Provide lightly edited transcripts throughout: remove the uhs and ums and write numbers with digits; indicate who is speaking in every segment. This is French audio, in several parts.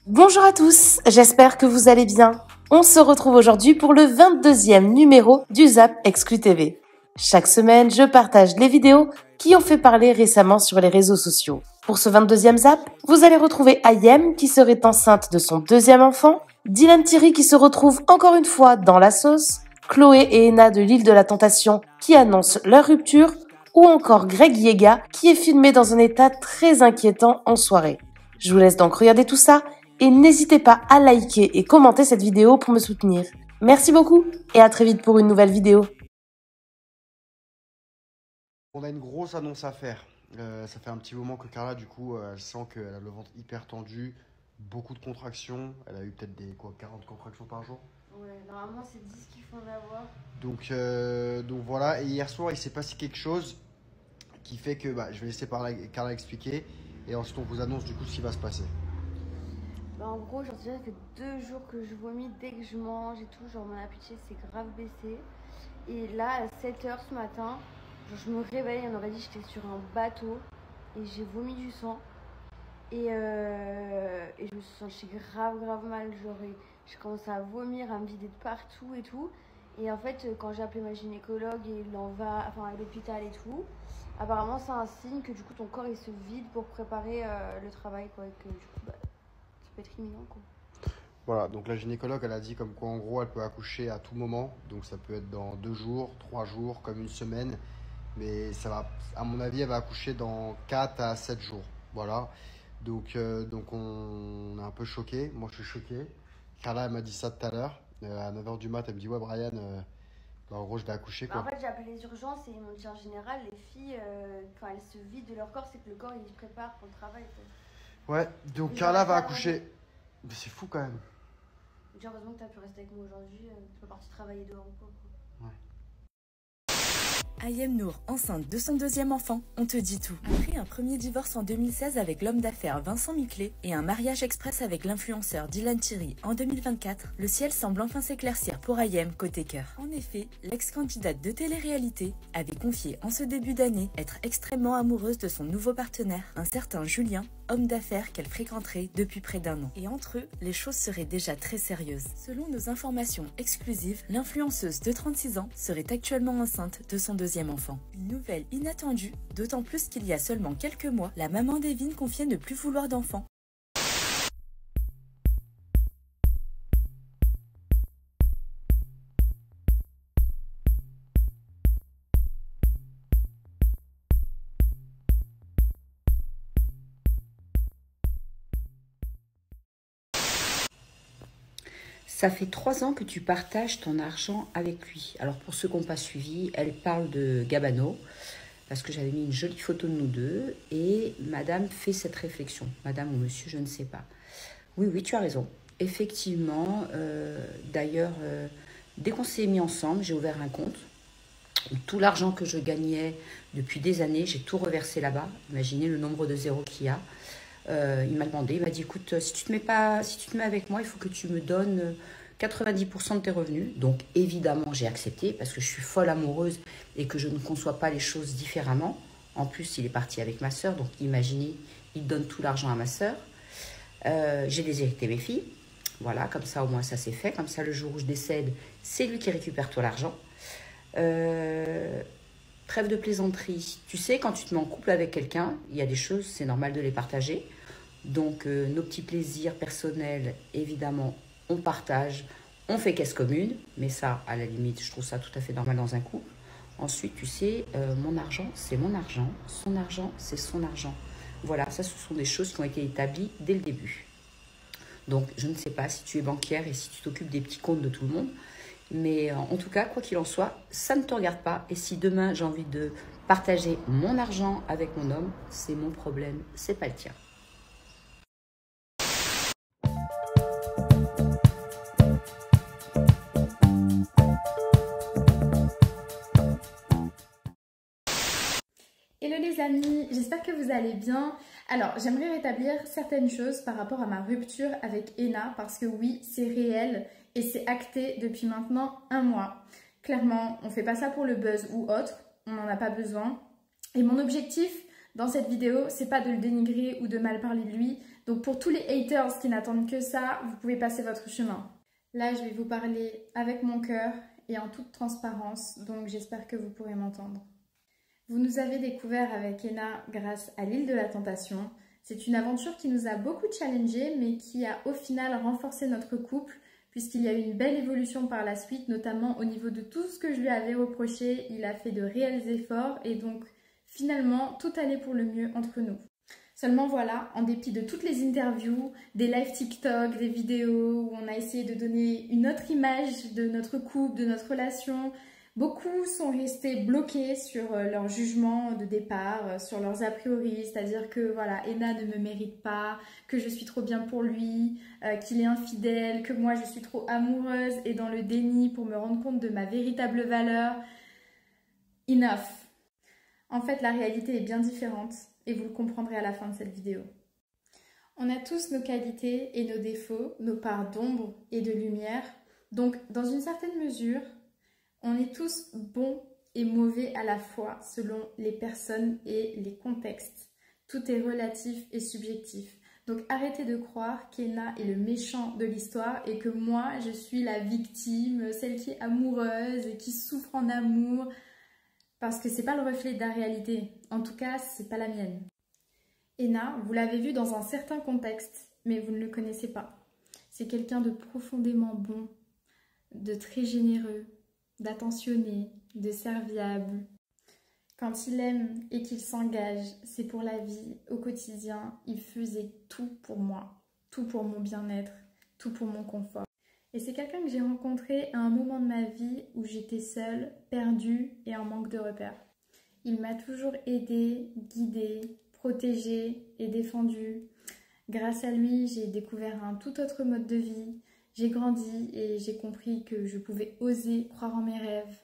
Speaker 1: Bonjour à tous, j'espère que vous allez bien. On se retrouve aujourd'hui pour le 22e numéro du Zap Exclu TV. Chaque semaine, je partage les vidéos qui ont fait parler récemment sur les réseaux sociaux. Pour ce 22e Zap, vous allez retrouver Ayem qui serait enceinte de son deuxième enfant, Dylan Thierry qui se retrouve encore une fois dans la sauce, Chloé et Ena de l'île de la Tentation qui annoncent leur rupture, ou encore Greg Yega qui est filmé dans un état très inquiétant en soirée. Je vous laisse donc regarder tout ça et n'hésitez pas à liker et commenter cette vidéo pour me soutenir. Merci beaucoup et à très vite pour une nouvelle vidéo.
Speaker 2: On a une grosse annonce à faire. Ça fait un petit moment que Carla, du coup, elle sent qu'elle a le ventre hyper tendu, beaucoup de contractions. Elle a eu peut-être 40 contractions par jour.
Speaker 3: Ouais, normalement c'est 10 qu'il faut en avoir.
Speaker 2: Donc voilà, et hier soir il s'est passé quelque chose qui fait que je vais laisser Carla expliquer et ensuite on vous annonce du coup ce qui va se passer.
Speaker 3: En gros, genre déjà que 2 jours que je vomis dès que je mange et tout, genre mon appétit s'est grave baissé. Et là à 7h ce matin, genre, je me réveille, on aurait dit que j'étais sur un bateau et j'ai vomi du sang. Et je me suis sentie grave mal, genre j'ai commencé à vomir, à me vider de partout et tout. Et en fait, quand j'ai appelé ma gynécologue et à l'hôpital et tout, apparemment c'est un signe que du coup ton corps il se vide pour préparer le travail quoi, et que du coup ça peut être imminent quoi.
Speaker 2: Voilà, donc la gynécologue elle a dit comme quoi en gros elle peut accoucher à tout moment, donc ça peut être dans 2 jours, 3 jours, comme une semaine, mais ça va, à mon avis elle va accoucher dans 4 à 7 jours, voilà. Donc on est un peu choqués, moi je suis choqué. Carla elle m'a dit ça tout à l'heure, à 9h du mat, elle me dit ouais Brian, en gros je vais accoucher quoi.
Speaker 3: En fait j'ai appelé les urgences et ils m'ont dit en général les filles quand elles se vident de leur corps c'est que le corps il se prépare pour le travail quoi.
Speaker 2: Ouais, donc Carla va accoucher. Mais c'est fou quand même.
Speaker 3: Heureusement que tu as pu rester avec moi aujourd'hui, tu es parti travailler dehors ou quoi.
Speaker 2: Ouais.
Speaker 4: Ayem Nour, enceinte de son deuxième enfant, on te dit tout. Après un premier divorce en 2016 avec l'homme d'affaires Vincent Miclet et un mariage express avec l'influenceur Dylan Thierry en 2024, le ciel semble enfin s'éclaircir pour Ayem côté cœur. En effet, l'ex-candidate de télé-réalité avait confié en ce début d'année être extrêmement amoureuse de son nouveau partenaire, un certain Julien, homme d'affaires qu'elle fréquenterait depuis près d'1 an. Et entre eux, les choses seraient déjà très sérieuses. Selon nos informations exclusives, l'influenceuse de 36 ans serait actuellement enceinte de son deuxième enfant. Une nouvelle inattendue, d'autant plus qu'il y a seulement quelques mois, la maman d'Evin confiait ne plus vouloir d'enfant.
Speaker 5: Ça fait 3 ans que tu partages ton argent avec lui. Alors pour ceux qui n'ont pas suivi, elle parle de Gabano, parce que j'avais mis une jolie photo de nous deux, et madame fait cette réflexion. Madame ou monsieur, je ne sais pas. Oui, tu as raison. Effectivement, d'ailleurs, dès qu'on s'est mis ensemble, j'ai ouvert un compte. Tout l'argent que je gagnais depuis des années, j'ai tout reversé là-bas. Imaginez le nombre de zéros qu'il y a. Il m'a demandé, il m'a dit, écoute, si tu te mets avec moi, il faut que tu me donnes 90% de tes revenus. Donc évidemment, j'ai accepté parce que je suis folle amoureuse et que je ne conçois pas les choses différemment. En plus, il est parti avec ma soeur, donc imaginez, il donne tout l'argent à ma soeur. J'ai déshérité mes filles. Voilà, comme ça au moins ça c'est fait. Comme ça, le jour où je décède, c'est lui qui récupère tout l'argent. Trêve de plaisanterie. Tu sais, quand tu te mets en couple avec quelqu'un, il y a des choses, c'est normal de les partager. Donc, nos petits plaisirs personnels, évidemment, on partage. On fait caisse commune. Mais ça, à la limite, je trouve ça tout à fait normal dans un couple. Ensuite, tu sais, mon argent, c'est mon argent. Son argent, c'est son argent. Voilà, ça, ce sont des choses qui ont été établies dès le début. Donc, je ne sais pas si tu es banquière et si tu t'occupes des petits comptes de tout le monde. Mais en tout cas, quoi qu'il en soit, ça ne te regarde pas. Et si demain, j'ai envie de partager mon argent avec mon homme, c'est mon problème, c'est pas le tien.
Speaker 6: Hello les amis, j'espère que vous allez bien. Alors, j'aimerais rétablir certaines choses par rapport à ma rupture avec Ena parce que oui, c'est réel et c'est acté depuis maintenant 1 mois. Clairement, on fait pas ça pour le buzz ou autre, on n'en a pas besoin. Et mon objectif Dans cette vidéo, c'est pas de le dénigrer ou de mal parler de lui. Donc pour tous les haters qui n'attendent que ça, vous pouvez passer votre chemin. Là, je vais vous parler avec mon cœur et en toute transparence, donc j'espère que vous pourrez m'entendre. Vous nous avez découvert avec Ena grâce à l'île de la Tentation. C'est une aventure qui nous a beaucoup challengés, mais qui a au final renforcé notre couple, puisqu'il y a eu une belle évolution par la suite, notamment au niveau de tout ce que je lui avais reproché. Il a fait de réels efforts et donc finalement tout allait pour le mieux entre nous. Seulement voilà, en dépit de toutes les interviews, des lives TikTok, des vidéos où on a essayé de donner une autre image de notre couple, de notre relation, beaucoup sont restés bloqués sur leur jugement de départ, sur leurs a priori, c'est-à-dire que voilà, Ena ne me mérite pas, que je suis trop bien pour lui, qu'il est infidèle, que moi je suis trop amoureuse et dans le déni pour me rendre compte de ma véritable valeur. Enough. En fait, la réalité est bien différente. Et vous le comprendrez à la fin de cette vidéo. On a tous nos qualités et nos défauts, nos parts d'ombre et de lumière. Donc, dans une certaine mesure, on est tous bons et mauvais à la fois selon les personnes et les contextes. Tout est relatif et subjectif. Donc, arrêtez de croire qu'Ena est le méchant de l'histoire et que moi, je suis la victime, celle qui est amoureuse et qui souffre en amour. Parce que c'est pas le reflet de la réalité. En tout cas, c'est pas la mienne. Ena, vous l'avez vu dans un certain contexte, mais vous ne le connaissez pas. C'est quelqu'un de profondément bon, de très généreux, d'attentionné, de serviable. Quand il aime et qu'il s'engage, c'est pour la vie, au quotidien. Il faisait tout pour moi, tout pour mon bien-être, tout pour mon confort. Et c'est quelqu'un que j'ai rencontré à un moment de ma vie où j'étais seule, perdue et en manque de repères. Il m'a toujours aidée, guidée, protégée et défendue. Grâce à lui, j'ai découvert un tout autre mode de vie. J'ai grandi et j'ai compris que je pouvais oser croire en mes rêves.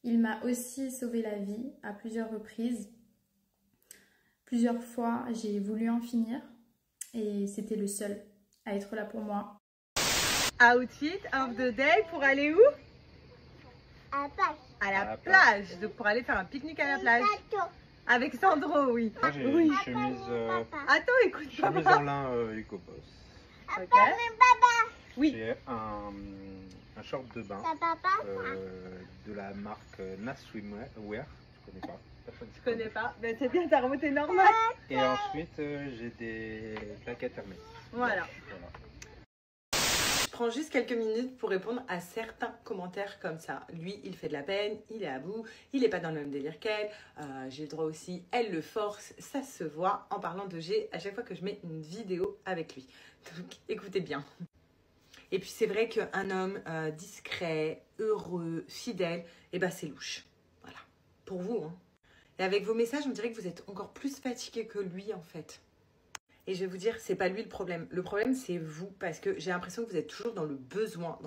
Speaker 6: Il m'a aussi sauvé la vie à plusieurs reprises. Plusieurs fois, j'ai voulu en finir et c'était le seul à être là pour moi.
Speaker 7: Outfit of the day pour aller où?
Speaker 8: À la plage.
Speaker 7: À la plage. Donc pour aller faire un pique-nique à la plage. Avec Sandro, oui.
Speaker 9: Moi j'ai
Speaker 7: Oui.
Speaker 9: une chemise,
Speaker 7: Attends, écoute.
Speaker 9: chemise en lin Hugo Boss.
Speaker 7: Ok. Oui.
Speaker 9: J'ai un short de bain de la marque Nas Swimwear. Je connais pas.
Speaker 7: Je connais pas. Ben c'est bien, t'as remonté normal.
Speaker 9: Et ensuite j'ai des plaquettes Hermès.
Speaker 7: Voilà. Je prends juste quelques minutes pour répondre à certains commentaires comme ça. Lui, il fait de la peine, il est à bout, il n'est pas dans le même délire qu'elle. J'ai le droit aussi, elle le force, ça se voit en parlant de G à chaque fois que je mets une vidéo avec lui. Donc écoutez bien. Et puis c'est vrai qu'un homme discret, heureux, fidèle, eh ben c'est louche. Voilà, pour vous. Hein. Et avec vos messages, on dirait que vous êtes encore plus fatigué que lui en fait. Et je vais vous dire, c'est pas lui le problème. Le problème, c'est vous, parce que j'ai l'impression que vous êtes toujours dans le besoin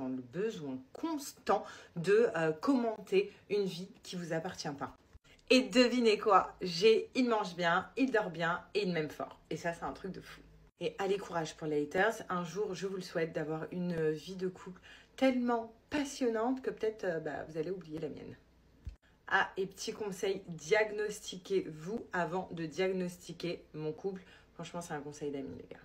Speaker 7: constant de commenter une vie qui vous appartient pas. Et devinez quoi? Il mange bien, il dort bien et il m'aime fort. Et ça, c'est un truc de fou. Et allez, courage pour les haters. Un jour, je vous le souhaite d'avoir une vie de couple tellement passionnante que peut-être vous allez oublier la mienne. Ah, et petit conseil, diagnostiquez-vous avant de diagnostiquer mon couple. Franchement, c'est un conseil d'amis, les gars.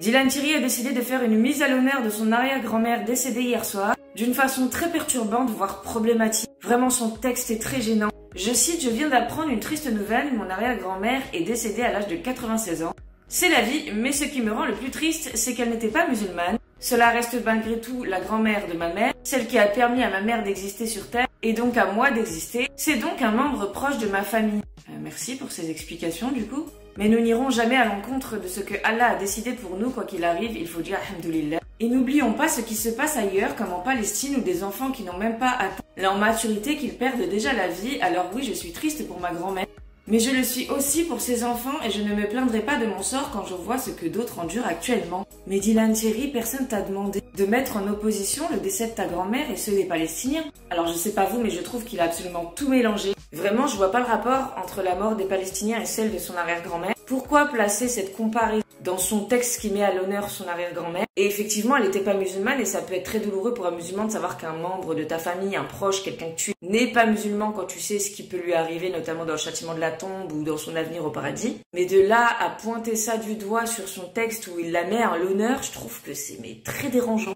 Speaker 10: Dylan Thierry a décidé de faire une mise à l'honneur de son arrière-grand-mère décédée hier soir, d'une façon très perturbante, voire problématique. Vraiment, son texte est très gênant. Je cite, « Je viens d'apprendre une triste nouvelle, mon arrière-grand-mère est décédée à l'âge de 96 ans. C'est la vie, mais ce qui me rend le plus triste, c'est qu'elle n'était pas musulmane. Cela reste malgré tout la grand-mère de ma mère, celle qui a permis à ma mère d'exister sur Terre, et donc à moi d'exister. C'est donc un membre proche de ma famille. » Merci pour ces explications du coup. Mais nous n'irons jamais à l'encontre de ce que Allah a décidé pour nous, quoi qu'il arrive, il faut dire alhamdoulilah. Et n'oublions pas ce qui se passe ailleurs, comme en Palestine, où des enfants qui n'ont même pas atteint leur maturité, qu'ils perdent déjà la vie. Alors oui, je suis triste pour ma grand-mère, mais je le suis aussi pour ces enfants et je ne me plaindrai pas de mon sort quand je vois ce que d'autres endurent actuellement. Mais Dylan Thierry, personne t'a demandé de mettre en opposition le décès de ta grand-mère et ceux des Palestiniens. Alors je sais pas vous, mais je trouve qu'il a absolument tout mélangé. Vraiment, je vois pas le rapport entre la mort des Palestiniens et celle de son arrière-grand-mère. Pourquoi placer cette comparaison dans son texte qui met à l'honneur son arrière-grand-mère. Et effectivement, elle n'était pas musulmane et ça peut être très douloureux pour un musulman de savoir qu'un membre de ta famille, un proche, quelqu'un que tu n'est pas musulman quand tu sais ce qui peut lui arriver, notamment dans le châtiment de la tombe ou dans son avenir au paradis. Mais de là à pointer ça du doigt sur son texte où il la met à l'honneur, je trouve que c'est très dérangeant.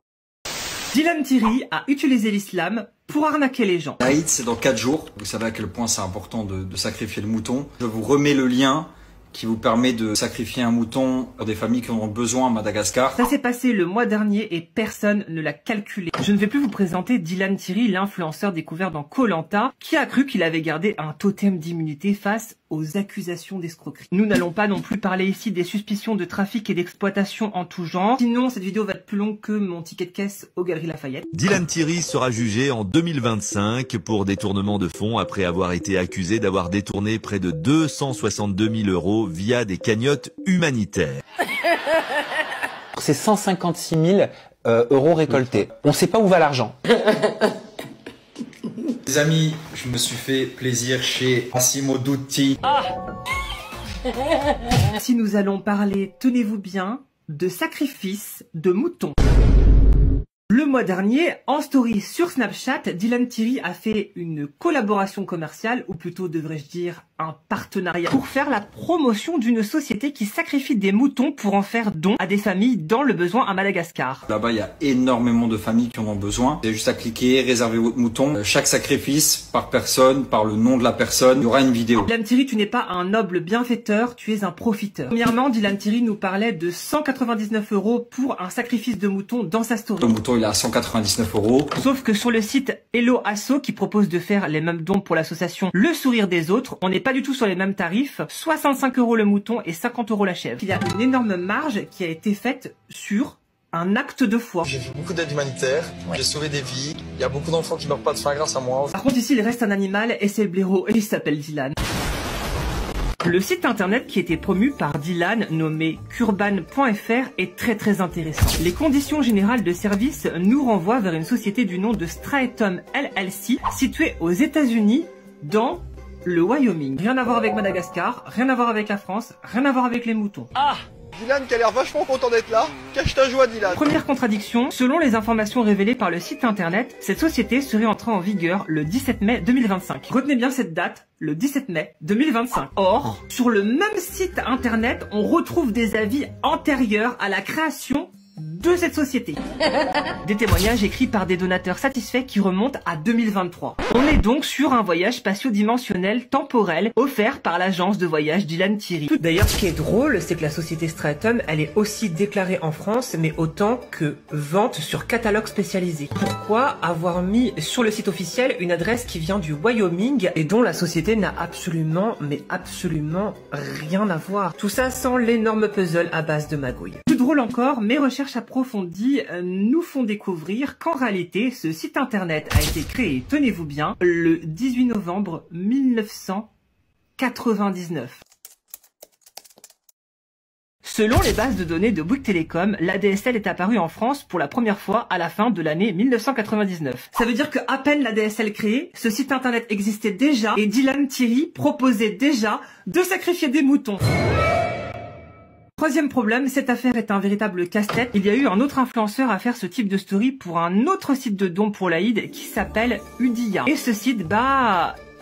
Speaker 11: Dylan Thierry a utilisé l'islam pour arnaquer les gens.
Speaker 12: L'Aïd, c'est dans 4 jours. Vous savez à quel point c'est important de sacrifier le mouton. Je vous remets le lien qui vous permet de sacrifier un mouton pour des familles qui en ont besoin à Madagascar.
Speaker 11: Ça s'est passé le mois dernier et personne ne l'a calculé. Je ne vais plus vous présenter Dylan Thierry, l'influenceur découvert dans Koh-Lanta, qui a cru qu'il avait gardé un totem d'immunité face aux accusations d'escroquerie. Nous n'allons pas non plus parler ici des suspicions de trafic et d'exploitation en tout genre. Sinon, cette vidéo va être plus longue que mon ticket de caisse aux Galeries Lafayette.
Speaker 13: Dylan Thierry sera jugé en 2025 pour détournement de fonds après avoir été accusé d'avoir détourné près de 262 000 € via des cagnottes humanitaires.
Speaker 14: C'est 156 000 € récoltés. On ne sait pas où va l'argent.
Speaker 12: Les amis, je me suis fait plaisir chez Massimo Dutti.
Speaker 11: Si nous allons parler, tenez-vous bien, de sacrifice de moutons. Le mois dernier, en story sur Snapchat, Dylan Thierry a fait une collaboration commerciale, ou plutôt devrais-je dire un partenariat, pour faire la promotion d'une société qui sacrifie des moutons pour en faire don à des familles dans le besoin à Madagascar.
Speaker 12: Là-bas, il y a énormément de familles qui en ont besoin. Vous avez juste à cliquer, réserver votre mouton. Chaque sacrifice, par personne, par le nom de la personne, il y aura une vidéo.
Speaker 11: Dylan Thierry, tu n'es pas un noble bienfaiteur, tu es un profiteur. Premièrement, Dylan Thierry nous parlait de 199 € pour un sacrifice de mouton dans sa story.
Speaker 12: Le mouton, il est à 199 €.
Speaker 11: Sauf que sur le site Hello Asso, qui propose de faire les mêmes dons pour l'association Le Sourire des Autres, on n'est pas du tout sur les mêmes tarifs. 65 € le mouton et 50 € la chèvre. Il y a une énorme marge qui a été faite sur un acte de foi.
Speaker 15: J'ai fait beaucoup d'aide humanitaire, j'ai sauvé des vies, il y a beaucoup d'enfants qui meurent pas de faim grâce à moi.
Speaker 11: Par contre ici il reste un animal et c'est le blaireau et il s'appelle Dylan. Le site internet qui était promu par Dylan, nommé kurban.fr, est très intéressant. Les conditions générales de service nous renvoient vers une société du nom de Stratum LLC, située aux États-Unis, dans le Wyoming. Rien à voir avec Madagascar, rien à voir avec la France, rien à voir avec les moutons.
Speaker 15: Dylan qui a l'air vachement content d'être là, cache ta joie Dylan.
Speaker 11: Première contradiction, selon les informations révélées par le site internet, cette société serait entrée en vigueur le 17 mai 2025. Retenez bien cette date, le 17 mai 2025. Or, sur le même site internet, on retrouve des avis antérieurs à la création de cette société. Des témoignages écrits par des donateurs satisfaits qui remontent à 2023. On est donc sur un voyage spatio-dimensionnel temporel offert par l'agence de voyage Dylan Thierry. D'ailleurs, ce qui est drôle, c'est que la société Stratum, elle est aussi déclarée en France, mais autant que vente sur catalogue spécialisé. Pourquoi avoir mis sur le site officiel une adresse qui vient du Wyoming et dont la société n'a absolument, mais absolument rien à voir? Tout ça sans l'énorme puzzle à base de magouilles. Plus drôle encore, mes recherches approfondies nous font découvrir qu'en réalité, ce site internet a été créé, tenez-vous bien, le 18 novembre 1999. Selon les bases de données de Bouygues Télécom, l'ADSL est apparue en France pour la première fois à la fin de l'année 1999. Ça veut dire que à peine l'ADSL créée, ce site internet existait déjà et Dylan Thierry proposait déjà de sacrifier des moutons. Troisième problème, cette affaire est un véritable casse-tête. Il y a eu un autre influenceur à faire ce type de story pour un autre site de dons pour l'Aïd qui s'appelle Udia. Et ce site,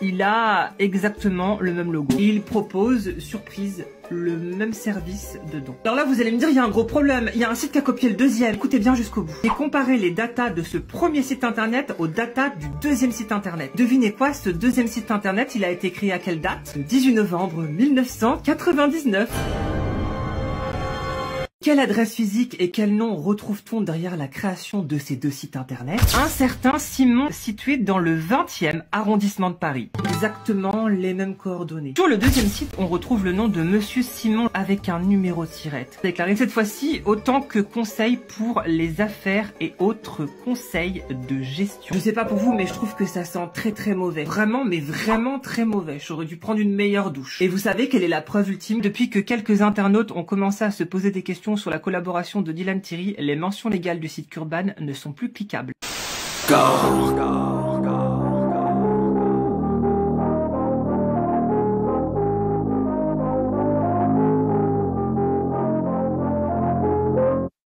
Speaker 11: il a exactement le même logo. Et il propose, surprise, le même service de don. Alors là, vous allez me dire, il y a un gros problème. Il y a un site qui a copié le deuxième. Écoutez bien jusqu'au bout. Et comparez les datas de ce premier site internet aux datas du deuxième site internet. Devinez quoi, ce deuxième site internet, il a été créé à quelle date? Le 18 novembre 1999. Quelle adresse physique et quel nom retrouve-t-on derrière la création de ces deux sites internet? Un certain Simon, situé dans le 20e arrondissement de Paris. Exactement les mêmes coordonnées. Sur le deuxième site, on retrouve le nom de Monsieur Simon avec un numéro de tirette. Déclaré cette fois-ci autant que conseil pour les affaires et autres conseils de gestion. Je sais pas pour vous, mais je trouve que ça sent très mauvais. Vraiment, mais vraiment très mauvais. J'aurais dû prendre une meilleure douche. Et vous savez quelle est la preuve ultime? Depuis que quelques internautes ont commencé à se poser des questions sur la collaboration de Dylan Thierry, les mentions légales du site Kurban ne sont plus cliquables.